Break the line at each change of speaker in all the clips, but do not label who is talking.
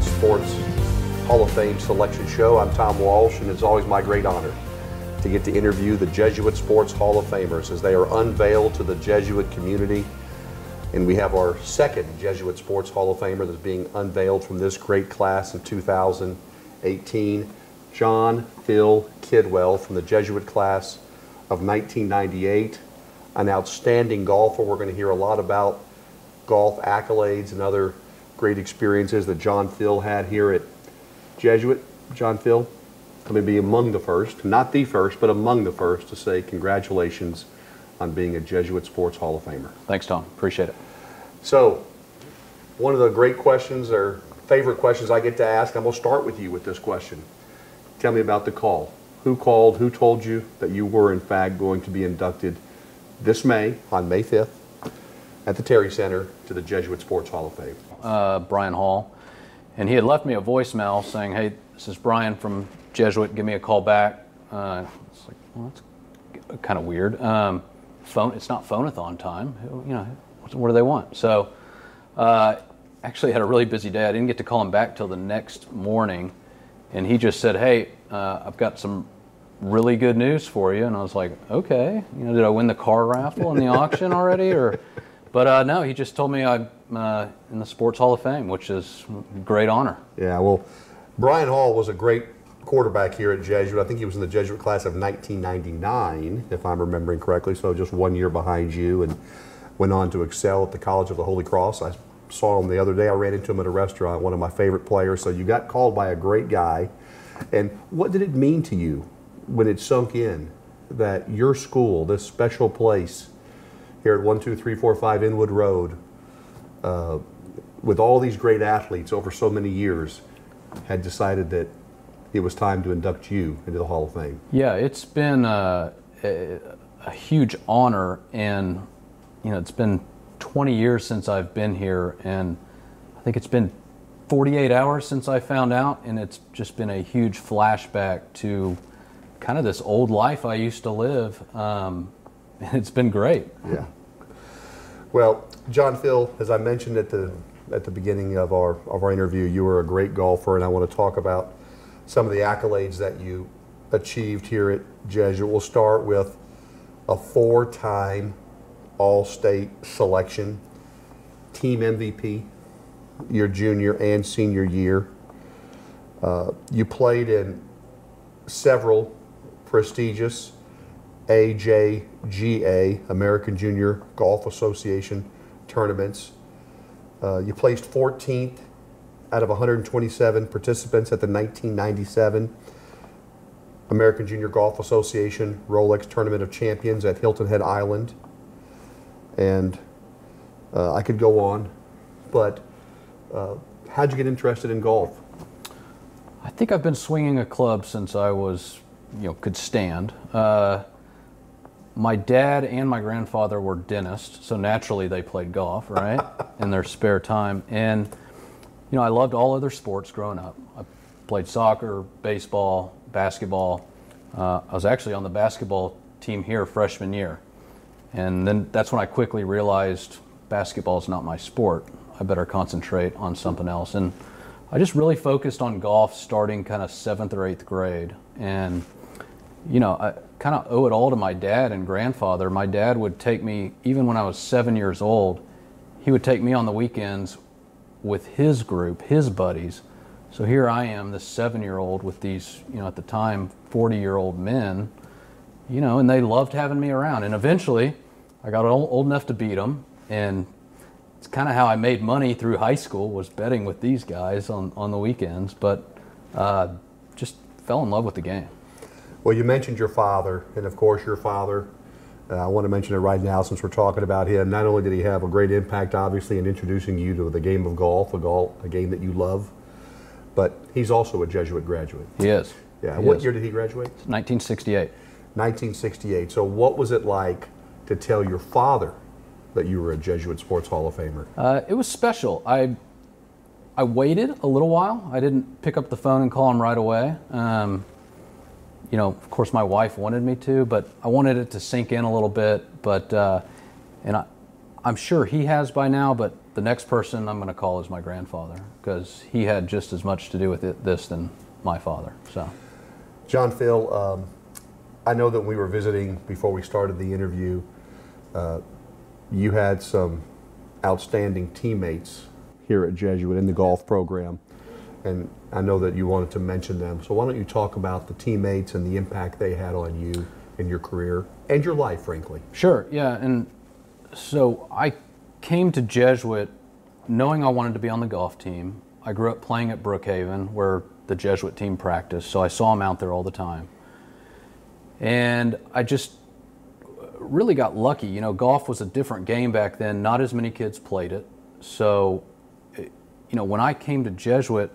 Jesuit Sports Hall of Fame selection show. I'm Tom Walsh, and it's always my great honor to get to interview the Jesuit Sports Hall of Famers as they are unveiled to the Jesuit community. And we have our second Jesuit Sports Hall of Famer that's being unveiled from this great class in 2018, John Phill Kidwell from the Jesuit class of 1998, an outstanding golfer. We're going to hear a lot about golf accolades and other great experiences that John Phill had here at Jesuit. John Phill, let me be among the first, not the first, but among the first to say congratulations on being a Jesuit Sports Hall of Famer.
Thanks, Tom. Appreciate it.
So, one of the great questions or favorite questions I get to ask, I'm going to start with you with this question. Tell me about the call. Who called? Who told you that you were, in fact, going to be inducted this May, on May 5th, at the Terry Center to the Jesuit Sports Hall of Fame?
Brian Hall. And he had left me a voicemail saying, hey, this is Brian from Jesuit. Give me a call back. It's like, well, that's kind of weird. It's not phone-a-thon time. You know, what do they want? So actually had a really busy day. I didn't get to call him back till the next morning. And he just said, hey, I've got some really good news for you. And I was like, okay. You know, did I win the car raffle in the auction already? But no, he just told me I'm in the Sports Hall of Fame, which is a great honor.
Yeah, well, Brian Hall was a great quarterback here at Jesuit. I think he was in the Jesuit class of 1999, if I'm remembering correctly, so just 1 year behind you, and went on to excel at the College of the Holy Cross. I saw him the other day. I ran into him at a restaurant, one of my favorite players. So you got called by a great guy. And what did it mean to you when it sunk in that your school, this special place here at 12345 Inwood Road, with all these great athletes over so many years, had decided that it was time to induct you into the Hall of Fame?
Yeah, it's been a huge honor, and you know, it's been 20 years since I've been here, and I think it's been 48 hours since I found out, and it's just been a huge flashback to kind of this old life I used to live, and it's been great.
Yeah. Well, John Phill, as I mentioned at the beginning of our interview, you were a great golfer, and I want to talk about some of the accolades that you achieved here at Jesuit. We'll start with a 4-time All-State selection, team MVP, your junior and senior year. You played in several prestigious AJGA, American Junior Golf Association tournaments. You placed 14th out of 127 participants at the 1997 American Junior Golf Association Rolex Tournament of Champions at Hilton Head Island. And I could go on, but how'd you get interested in golf?
I think I've been swinging a club since I was, could stand. My dad and my grandfather were dentists, so naturally they played golf, right, in their spare time. And, I loved all other sports growing up. I played soccer, baseball, basketball. I was actually on the basketball team here freshman year. And then that's when I quickly realized basketball is not my sport. I better concentrate on something else. And I just really focused on golf starting kind of 7th or 8th grade. And, I kind of owe it all to my dad and grandfather. My dad would take me, even when I was 7 years old, he would take me on the weekends with his group, his buddies. So here I am, this 7-year-old with these, at the time, 40-year-old men, and they loved having me around. And eventually, I got old enough to beat them, and it's kind of how I made money through high school, was betting with these guys on the weekends, but just fell in love with the game.
Well, you mentioned your father, and of course your father, I want to mention it right now since we're talking about him. Not only did he have a great impact, obviously, in introducing you to the game of golf, a game that you love, but he's also a Jesuit graduate.
He is.
Yeah. What year did he graduate?
1968.
1968. So what was it like to tell your father that you were a Jesuit Sports Hall of Famer?
It was special. I waited a little while. I didn't pick up the phone and call him right away. Of course my wife wanted me to, but I wanted it to sink in a little bit. But and I'm sure he has by now, but the next person I'm going to call is my grandfather, because he had just as much to do with this than my father. So,
John, Phill, I know that we were visiting before we started the interview. You had some outstanding teammates here at Jesuit in the golf program, and I know that you wanted to mention them. So why don't you talk about the teammates and the impact they had on you in your career and your life, frankly?
Sure, yeah. And so I came to Jesuit knowing I wanted to be on the golf team. I grew up playing at Brookhaven, where the Jesuit team practiced, so I saw them out there all the time. And I just really got lucky. You know, golf was a different game back then. Not as many kids played it. So, you know, when I came to Jesuit,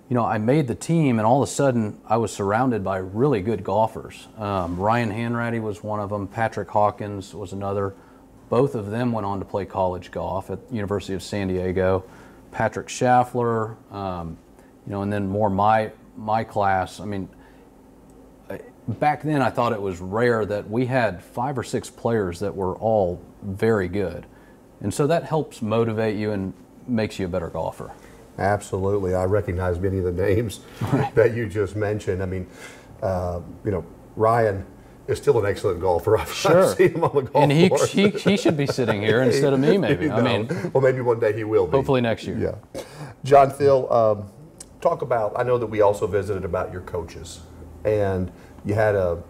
you know, I made the team, and all of a sudden I was surrounded by really good golfers. Ryan Hanratty was one of them. Patrick Hawkins was another. Both of them went on to play college golf at the University of San Diego. Patrick Schaffler, you know, and then more my class. I mean, back then I thought it was rare that we had 5 or 6 players that were all very good. And so that helps motivate you and makes you a better golfer.
Absolutely. I recognize many of the names that you just mentioned. I mean, you know, Ryan is still an excellent golfer. I've seen him on the golf course.
And he should be sitting here instead of me, maybe.
I mean, well, maybe one day he will be.
Hopefully next year.
Yeah. John, Phill, talk about, I know that we also visited about your coaches, and you had a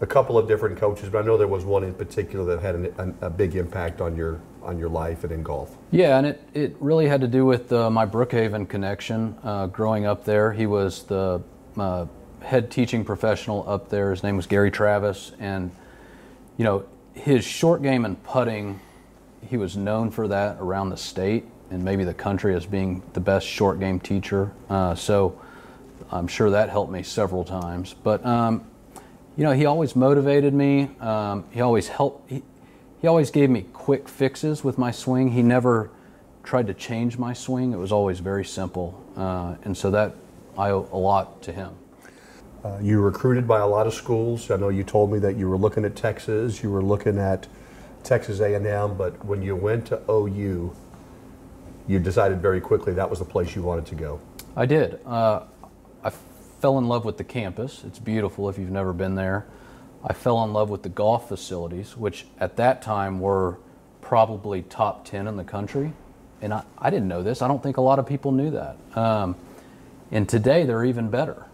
couple of different coaches, but I know there was one in particular that had a big impact on your life and in golf.
Yeah, and it really had to do with my Brookhaven connection. Growing up there, he was the head teaching professional up there. His name was Gary Travis, and you know, his short game and putting, he was known for that around the state and maybe the country as being the best short game teacher. So I'm sure that helped me several times. But you know, he always motivated me. He always helped. He always gave me quick fixes with my swing. He never tried to change my swing. It was always very simple, and so that I owe a lot to him.
You were recruited by a lot of schools. I know you told me that you were looking at Texas, you were looking at Texas A&M, but when you went to OU, you decided very quickly that was the place you wanted to go.
I did. I fell in love with the campus. It's beautiful if you've never been there. I fell in love with the golf facilities, which at that time were probably top 10 in the country. And I didn't know this. I don't think a lot of people knew that. And today they're even better.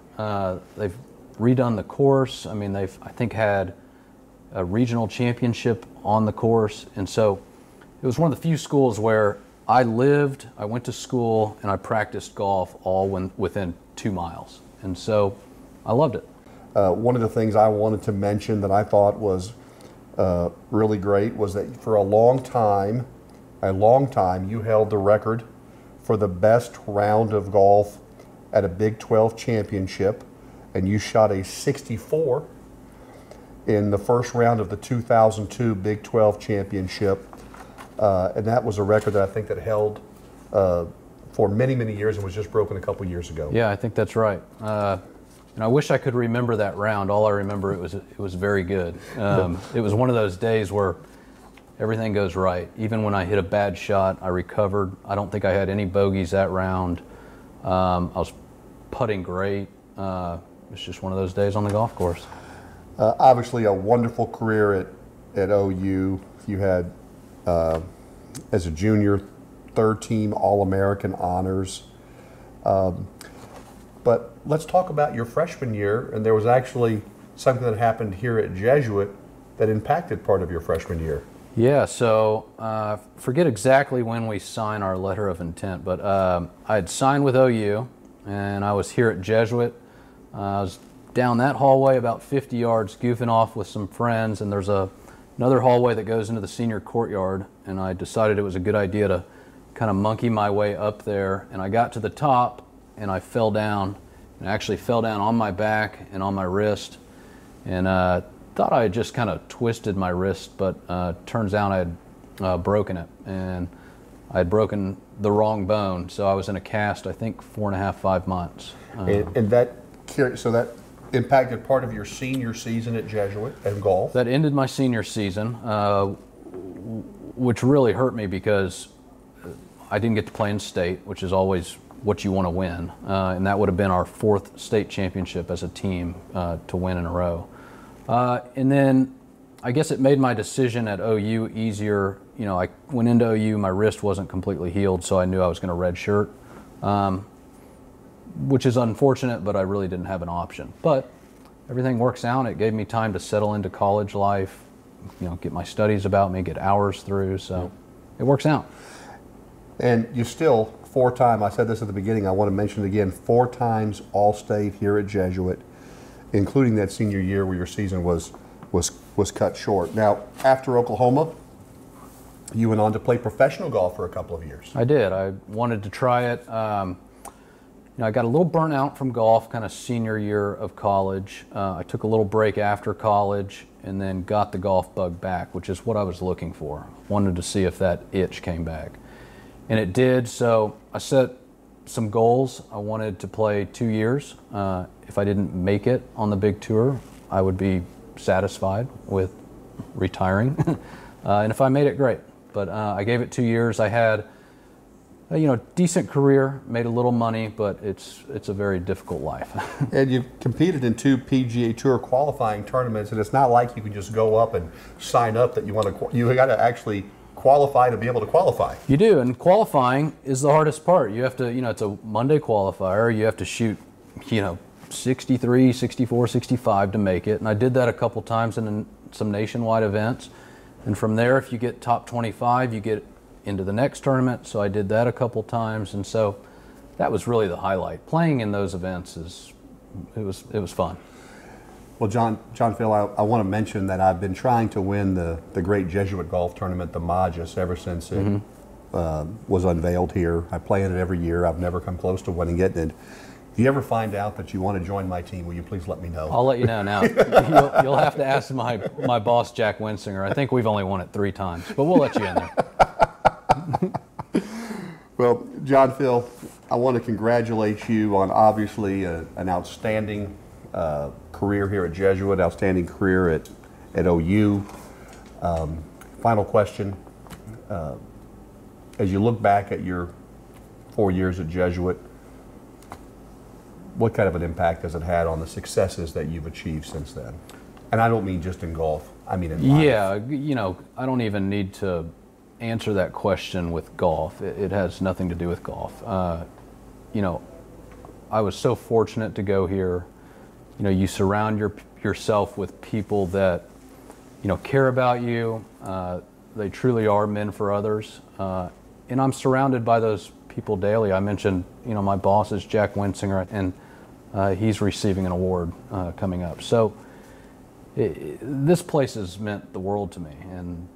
They've redone the course. I mean, they've, I think, had a regional championship on the course. And so it was one of the few schools where I lived, I went to school, and I practiced golf all within 2 miles. And so I loved it.
One of the things I wanted to mention that I thought was really great was that for a long time, you held the record for the best round of golf at a Big 12 championship, and you shot a 64 in the first round of the 2002 Big 12 championship, and that was a record that I think that held for many, many years and was just broken a couple years ago.
Yeah, I think that's right. And I wish I could remember that round. All I remember, it was very good. It was one of those days where everything goes right. Even when I hit a bad shot, I recovered. I don't think I had any bogeys that round. I was putting great. It's just one of those days on the golf course.
Obviously a wonderful career at OU. You had, as a junior, 3rd team All-American honors. But let's talk about your freshman year, and there was actually something that happened here at Jesuit that impacted part of your freshman year.
Yeah, so forget exactly when we signed our letter of intent, but I had signed with OU, and I was here at Jesuit. I was down that hallway about 50 yards goofing off with some friends, and there's another hallway that goes into the senior courtyard, and I decided it was a good idea to kind of monkey my way up there, and I got to the top, and I fell down, and I actually fell down on my back and on my wrist, and thought I had just kind of twisted my wrist, but turns out I had broken it, and I had broken the wrong bone, so I was in a cast, I think 4.5, 5 months.
And that impacted part of your senior season at Jesuit and golf?
That ended my senior season, which really hurt me because I didn't get to play in state, which is always what you want to win, and that would have been our 4th state championship as a team to win in a row. And then I guess it made my decision at OU easier. You know, I went into OU, my wrist wasn't completely healed, so I knew I was going to redshirt, which is unfortunate, but I really didn't have an option. But everything works out. It gave me time to settle into college life, you know, get my studies about me, get hours through, so it works out.
And you still 4-time, I said this at the beginning, I want to mention it again, 4 times All-State here at Jesuit, including that senior year where your season was cut short. Now, after Oklahoma, you went on to play professional golf for a couple of years.
I did. I wanted to try it. You know, I got a little burnt out from golf kind of senior year of college. I took a little break after college and then got the golf bug back, which is what I was looking for. Wanted to see if that itch came back. And it did, so I set some goals. I wanted to play 2 years. If I didn't make it on the big tour, I would be satisfied with retiring. And if I made it, great. But I gave it 2 years. I had you know, decent career, made a little money, but it's a very difficult life.
And you competed in 2 PGA Tour qualifying tournaments, and it's not like you can just go up and sign up that you want to. You got to actually qualify to be able to qualify.
You do, and qualifying is the hardest part. You have to, you know, it's a Monday qualifier. You have to shoot, you know, 63, 64, 65 to make it, and I did that a couple times in some nationwide events. And from there, if you get top 25, you get into the next tournament, so I did that a couple times, and so that was really the highlight. Playing in those events it was fun.
Well, John Phill, I want to mention that I've been trying to win the great Jesuit golf tournament, the Majas, ever since it was unveiled here. I play in it every year. I've never come close to winning it. And if you ever find out that you want to join my team, will you please let me know?
I'll let you know now. You'll have to ask my boss, Jack Winsinger. I think we've only won it 3 times, but we'll let you in there.
Well, John Phill, I want to congratulate you on obviously an outstanding career here at Jesuit, outstanding career at OU. Final question, as you look back at your 4 years at Jesuit, what kind of an impact has it had on the successes that you've achieved since then? And I don't mean just in golf, I mean in life.
Yeah, you know, I don't even need to answer that question with golf. It has nothing to do with golf. You know, I was so fortunate to go here. You know, you surround yourself with people that, you know, care about you. They truly are men for others. And I'm surrounded by those people daily. I mentioned, you know, my boss is Jack Winsinger, and he's receiving an award coming up. So this place has meant the world to me, and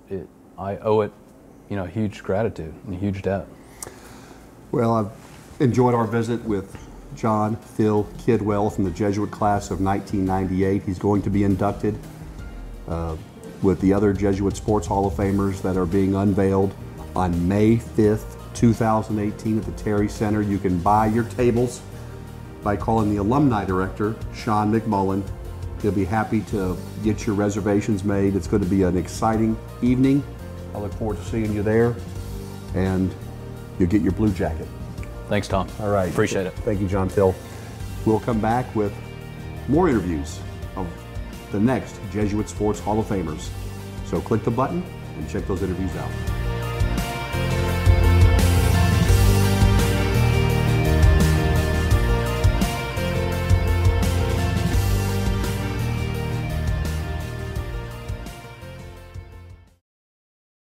I owe it, you know, huge gratitude and a huge debt. Well,
I've enjoyed our visit with John Phill Kidwell from the Jesuit class of 1998. He's going to be inducted with the other Jesuit Sports Hall of Famers that are being unveiled on May 5th, 2018 at the Terry Center. You can buy your tables by calling the alumni director, Sean McMullen. He'll be happy to get your reservations made. It's going to be an exciting evening. I look forward to seeing you there, and you'll get your blue jacket.
Thanks, Tom.
All right.
Appreciate it.
Thank you, John Phill. We'll come back with more interviews of the next Jesuit Sports Hall of Famers. So click the button and check those interviews out.